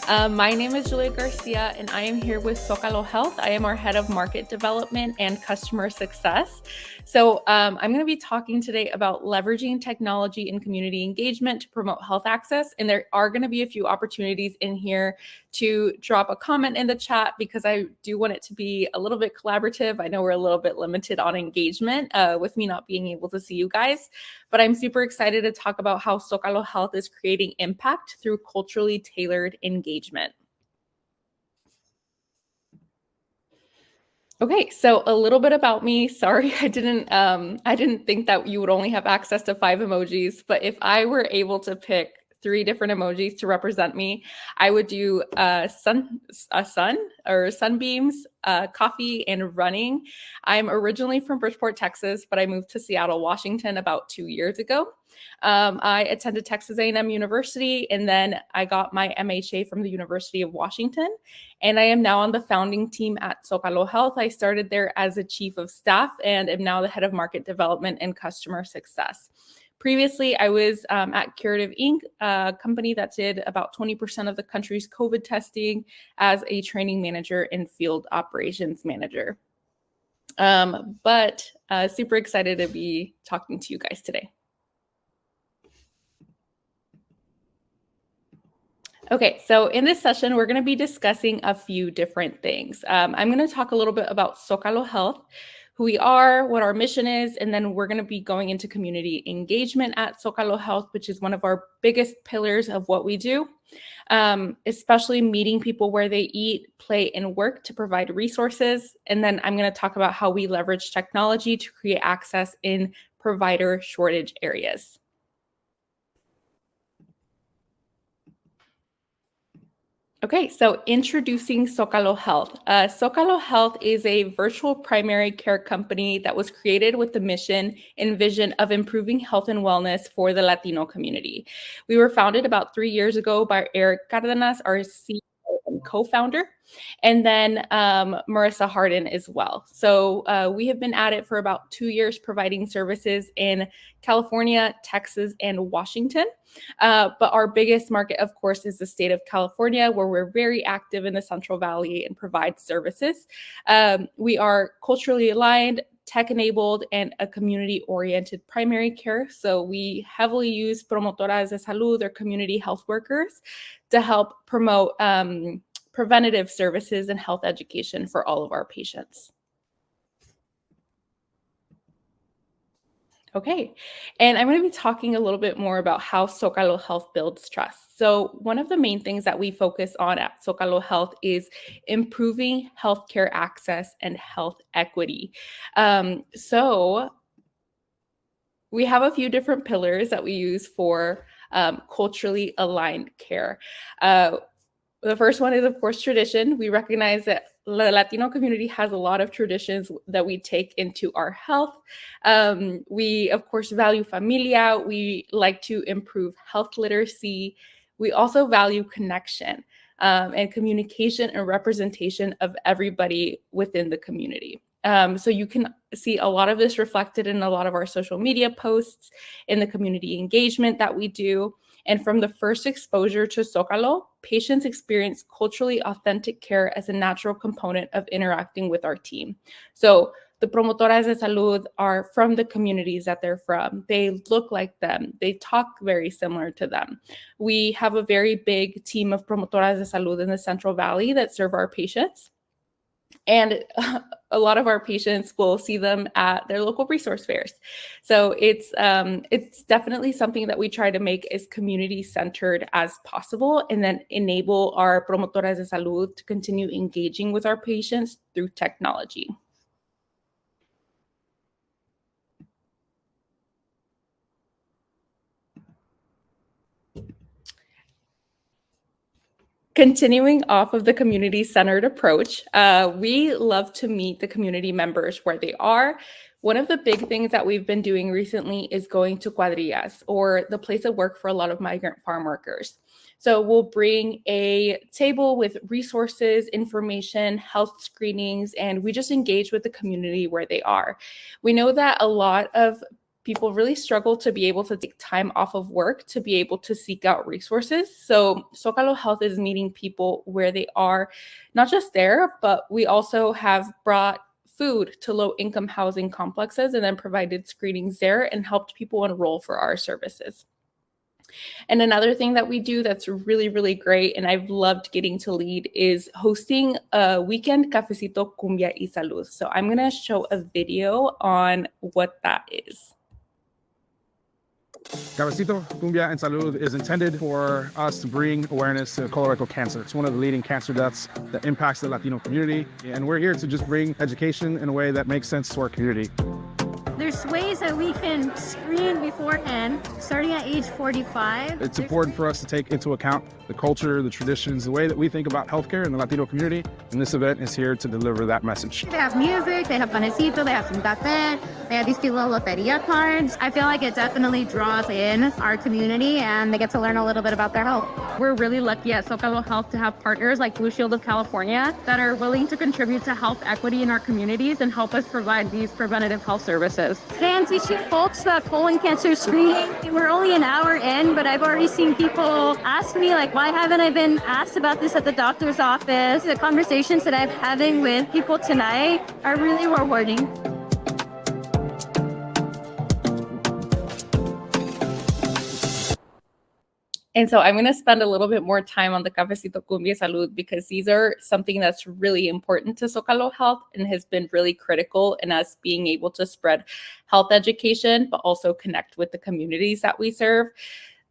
My name is Julia Garcia, and I am here with Zocalo Health. I am our head of market development and customer success. So I'm going to be talking today about leveraging technology and community engagement to promote health access. And there are going to be a few opportunities in here to drop a comment in the chat because I do want it to be a little bit collaborative. I know we're a little bit limited on engagement with me not being able to see you guys, but I'm super excited to talk about how Zocalo Health is creating impact through culturally tailored engagement. Okay, so a little bit about me. Sorry, I didn't think that you would only have access to 5 emojis, but if I were able to pick 3 different emojis to represent me, I would do a sun or sunbeams, coffee, and running. I'm originally from Bridgeport, Texas, but I moved to Seattle, Washington about 2 years ago. I attended Texas A&M University, and then I got my MHA from the University of Washington. And I am now on the founding team at Zocalo Health. I started there as a chief of staff and am now the head of market development and customer success. Previously, I was at Curative Inc., a company that did about 20% of the country's COVID testing as a training manager and field operations manager. But super excited to be talking to you guys today. Okay, so in this session, we're going to be discussing a few different things. I'm going to talk a little bit about Zocalo Health, who we are, what our mission is, and then we're going to be going into community engagement at Zocalo Health, which is one of our biggest pillars of what we do, especially meeting people where they eat, play, and work to provide resources. And then I'm going to talk about how we leverage technology to create access in provider shortage areas. Okay, so introducing Zocalo Health. Zocalo Health is a virtual primary care company that was created with the mission and vision of improving health and wellness for the Latino community. We were founded about 3 years ago by Eric Cardenas, our CEO and co-founder, and then Marissa Harden as well. So we have been at it for about 2 years, providing services in California, Texas, and Washington. But our biggest market, of course, is the state of California, where we're very active in the Central Valley and provide services. We are culturally aligned, tech-enabled, and a community-oriented primary care. So we heavily use promotoras de salud or community health workers to help promote preventative services and health education for all of our patients. Okay, and I'm going to be talking a little bit more about how Zocalo Health builds trust. So one of the main things that we focus on at Zocalo Health is improving healthcare access and health equity. So we have a few different pillars that we use for culturally aligned care. The first one is, of course, tradition. We recognize that the Latino community has a lot of traditions that we take into our health. We, of course, value familia. We like to improve health literacy. We also value connection and communication and representation of everybody within the community. So you can see a lot of this reflected in a lot of our social media posts, in the community engagement that we do. And from the first exposure to Zocalo, patients experience culturally authentic care as a natural component of interacting with our team. So the promotoras de salud are from the communities that they're from. They look like them. They talk very similar to them. We have a very big team of promotoras de salud in the Central Valley that serve our patients. And a lot of our patients will see them at their local resource fairs. So it's definitely something that we try to make as community-centered as possible, and then enable our promotoras de salud to continue engaging with our patients through technology. Continuing off of the community-centered approach, we love to meet the community members where they are. One of the big things that we've been doing recently is going to cuadrillas, or the place of work for a lot of migrant farm workers. So we'll bring a table with resources, information, health screenings, and we just engage with the community where they are. We know that a lot of people really struggle to be able to take time off of work to be able to seek out resources. So Zócalo Health is meeting people where they are, not just there, but we also have brought food to low-income housing complexes and then provided screenings there and helped people enroll for our services. And another thing that we do that's really, really great, and I've loved getting to lead, is hosting a weekend cafecito, cumbia y salud. So I'm going to show a video on what that is. Cafecito, Cumbia, and Salud is intended for us to bring awareness to colorectal cancer. It's one of the leading cancer deaths that impacts the Latino community, and we're here to just bring education in a way that makes sense to our community. There's ways that we can screen beforehand, starting at age 45. It's important for us to take into account the culture, the traditions, the way that we think about healthcare in the Latino community, and this event is here to deliver that message. They have music, they have panecito, they have some café, they have these cute little loteria cards. I feel like it definitely draws in our community and they get to learn a little bit about their health. We're really lucky at Zócalo Health to have partners like Blue Shield of California that are willing to contribute to health equity in our communities and help us provide these preventative health services. Today I'm teaching folks about colon cancer screening. We're only an hour in, but I've already seen people ask me, like, why haven't I been asked about this at the doctor's office? The conversations that I'm having with people tonight are really rewarding. And so I'm going to spend a little bit more time on the Cafecito Cumbia Salud because these are something that's really important to Zócalo Health and has been really critical in us being able to spread health education, but also connect with the communities that we serve.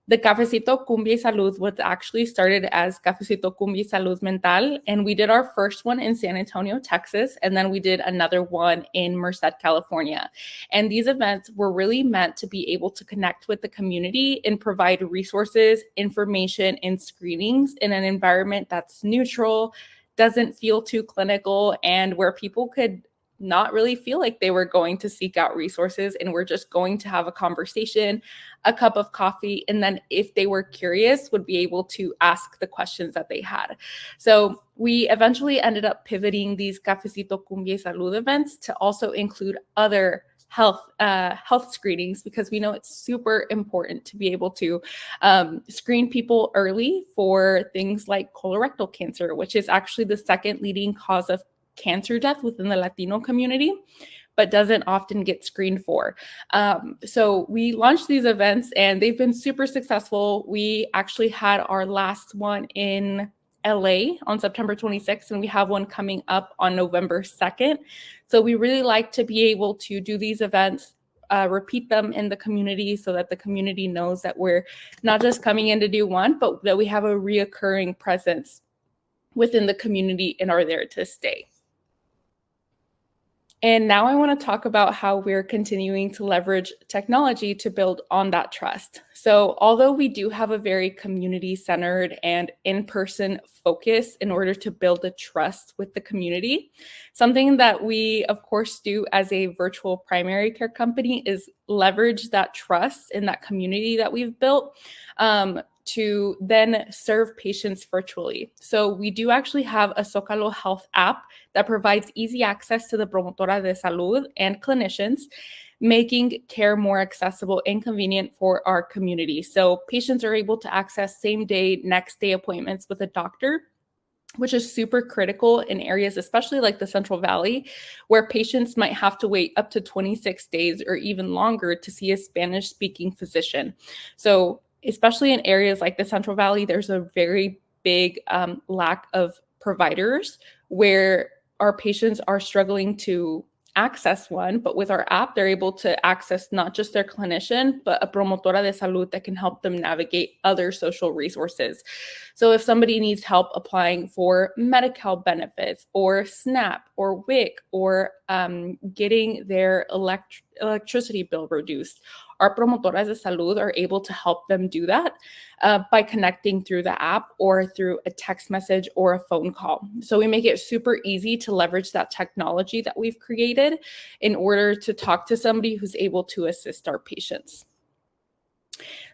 The Cafecito Cumbia Salud was actually started as Cafecito Cumbia Salud Mental, and we did our first one in San Antonio, Texas, and then we did another one in Merced, California. And these events were really meant to be able to connect with the community and provide resources, information, and screenings in an environment that's neutral, doesn't feel too clinical, and where people could not really feel like they were going to seek out resources and we're just going to have a conversation, a cup of coffee, and then if they were curious, would be able to ask the questions that they had. So we eventually ended up pivoting these Cafecito Cumbia Salud events to also include other health screenings because we know it's super important to be able to screen people early for things like colorectal cancer, which is actually the second leading cause of cancer death within the Latino community, but doesn't often get screened for. So we launched these events and they've been super successful. We actually had our last one in LA on September 26th, and we have one coming up on November 2nd. So we really like to be able to do these events, repeat them in the community so that the community knows that we're not just coming in to do one, but that we have a reoccurring presence within the community and are there to stay. And now I want to talk about how we're continuing to leverage technology to build on that trust. So although we do have a very community-centered and in-person focus in order to build a trust with the community, something that we, of course, do as a virtual primary care company is leverage that trust in that community that we've built to then serve patients virtually. So we do actually have a Zócalo Health app that provides easy access to the promotora de salud and clinicians, making care more accessible and convenient for our community. So patients are able to access same day, next day appointments with a doctor, which is super critical in areas, especially like the Central Valley, where patients might have to wait up to 26 days or even longer to see a Spanish-speaking physician. So especially in areas like the Central Valley, there's a very big lack of providers where our patients are struggling to access one, but with our app, they're able to access not just their clinician, but a promotora de salud that can help them navigate other social resources. So if somebody needs help applying for Medi-Cal benefits or SNAP or WIC or getting their electricity bill reduced, our promotoras de salud are able to help them do that by connecting through the app or through a text message or a phone call. So we make it super easy to leverage that technology that we've created in order to talk to somebody who's able to assist our patients.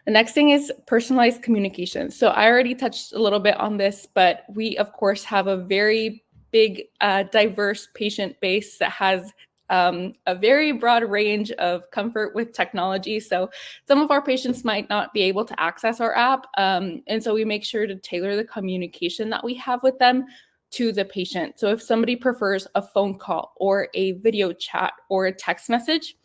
The next thing is personalized communication. So I already touched a little bit on this, but we, of course, have a very big, diverse patient base that has a very broad range of comfort with technology. So some of our patients might not be able to access our app. And so we make sure to tailor the communication that we have with them to the patient. So if somebody prefers a phone call or a video chat or a text message,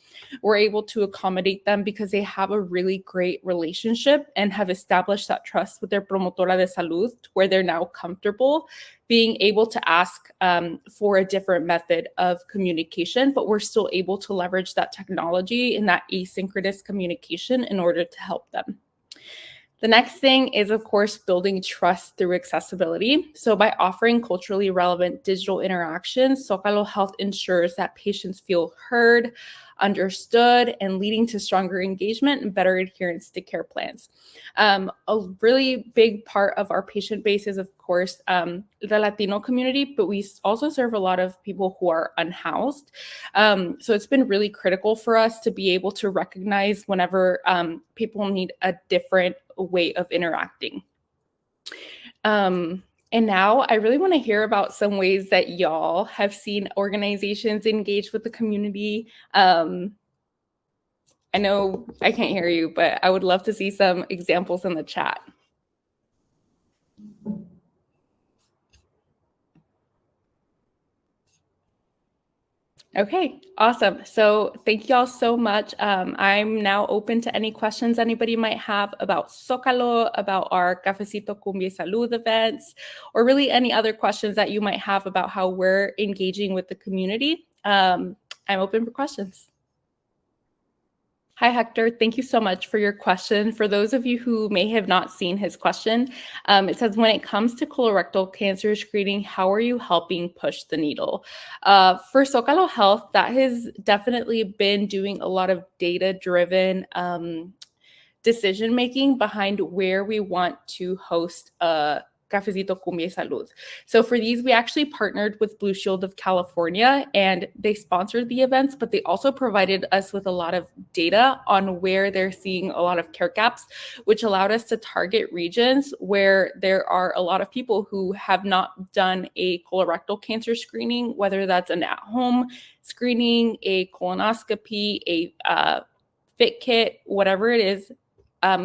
we're able to accommodate them because they have a really great relationship and have established that trust with their promotora de salud, where they're now comfortable being able to ask for a different method of communication, but we're still able to leverage that technology and that asynchronous communication in order to help them. The next thing is, of course, building trust through accessibility. So by offering culturally relevant digital interactions, Zócalo Health ensures that patients feel heard, understood, and leading to stronger engagement and better adherence to care plans. A really big part of our patient base is, of course, the Latino community, but we also serve a lot of people who are unhoused. So it's been really critical for us to be able to recognize whenever people need a different way of interacting. And now I really want to hear about some ways that y'all have seen organizations engage with the community. I know I can't hear you, but I would love to see some examples in the chat. Okay, awesome. So thank y'all so much. I'm now open to any questions anybody might have about Zócalo, about our Cafecito Cumbia Salud events, or really any other questions that you might have about how we're engaging with the community. I'm open for questions. Hi, Hector. Thank you so much for your question. For those of you who may have not seen his question, it says, when it comes to colorectal cancer screening, how are you helping push the needle? For Zócalo Health, that has definitely been doing a lot of data-driven decision-making behind where we want to host a Cafecito Cumbia Salud. So for these, we actually partnered with Blue Shield of California, and they sponsored the events, but they also provided us with a lot of data on where they're seeing a lot of care gaps, which allowed us to target regions where there are a lot of people who have not done a colorectal cancer screening, whether that's an at-home screening, a colonoscopy, a fit kit, whatever it is.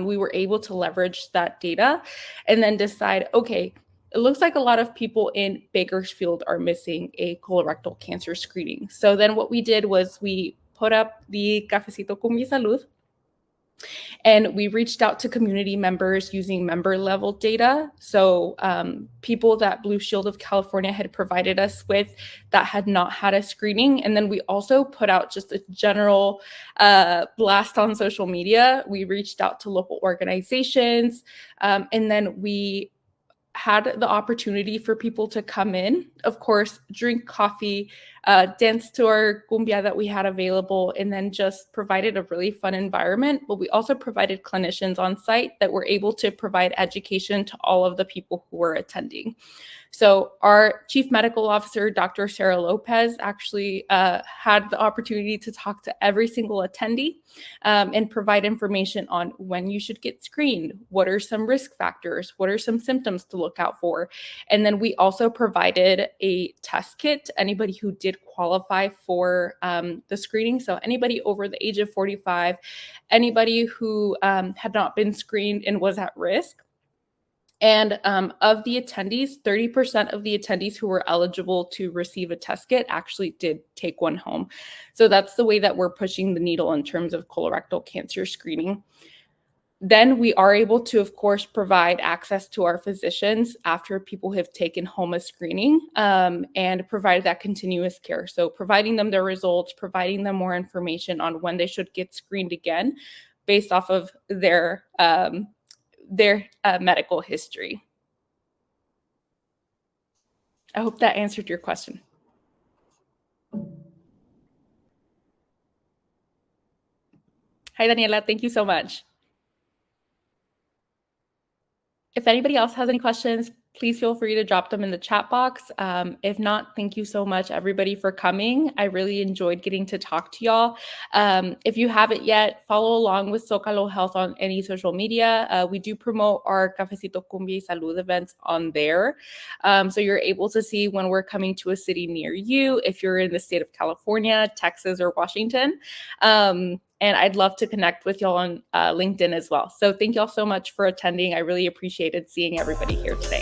We were able to leverage that data and then decide, okay, it looks like a lot of people in Bakersfield are missing a colorectal cancer screening. So then what we did was we put up the Cafecito Cumbia Salud, and we reached out to community members using member level data. So people that Blue Shield of California had provided us with that had not had a screening. And then we also put out just a general blast on social media. We reached out to local organizations, and then we had the opportunity for people to come in, of course, drink coffee, dance to our cumbia that we had available, and then just provided a really fun environment. But we also provided clinicians on site that were able to provide education to all of the people who were attending. So our chief medical officer, Dr. Sarah Lopez, actually had the opportunity to talk to every single attendee and provide information on when you should get screened, what are some risk factors, what are some symptoms to look out for. And then we also provided a test kit to anybody who did qualify for the screening. So anybody over the age of 45, anybody who had not been screened and was at risk. And of the attendees, 30% of the attendees who were eligible to receive a test kit actually did take one home. So that's the way that we're pushing the needle in terms of colorectal cancer screening. Then we are able to, of course, provide access to our physicians after people have taken home a screening and provide that continuous care. So providing them their results, providing them more information on when they should get screened again based off of their medical history. I hope that answered your question. Hi, Daniela. Thank you so much. If anybody else has any questions, please feel free to drop them in the chat box. If not, thank you so much, everybody, for coming. I really enjoyed getting to talk to y'all. If you haven't yet, follow along with Zócalo Health on any social media. We do promote our Cafecito Cumbia y Salud events on there. So you're able to see when we're coming to a city near you, if you're in the state of California, Texas, or Washington. And I'd love to connect with y'all on LinkedIn as well. So thank y'all so much for attending. I really appreciated seeing everybody here today.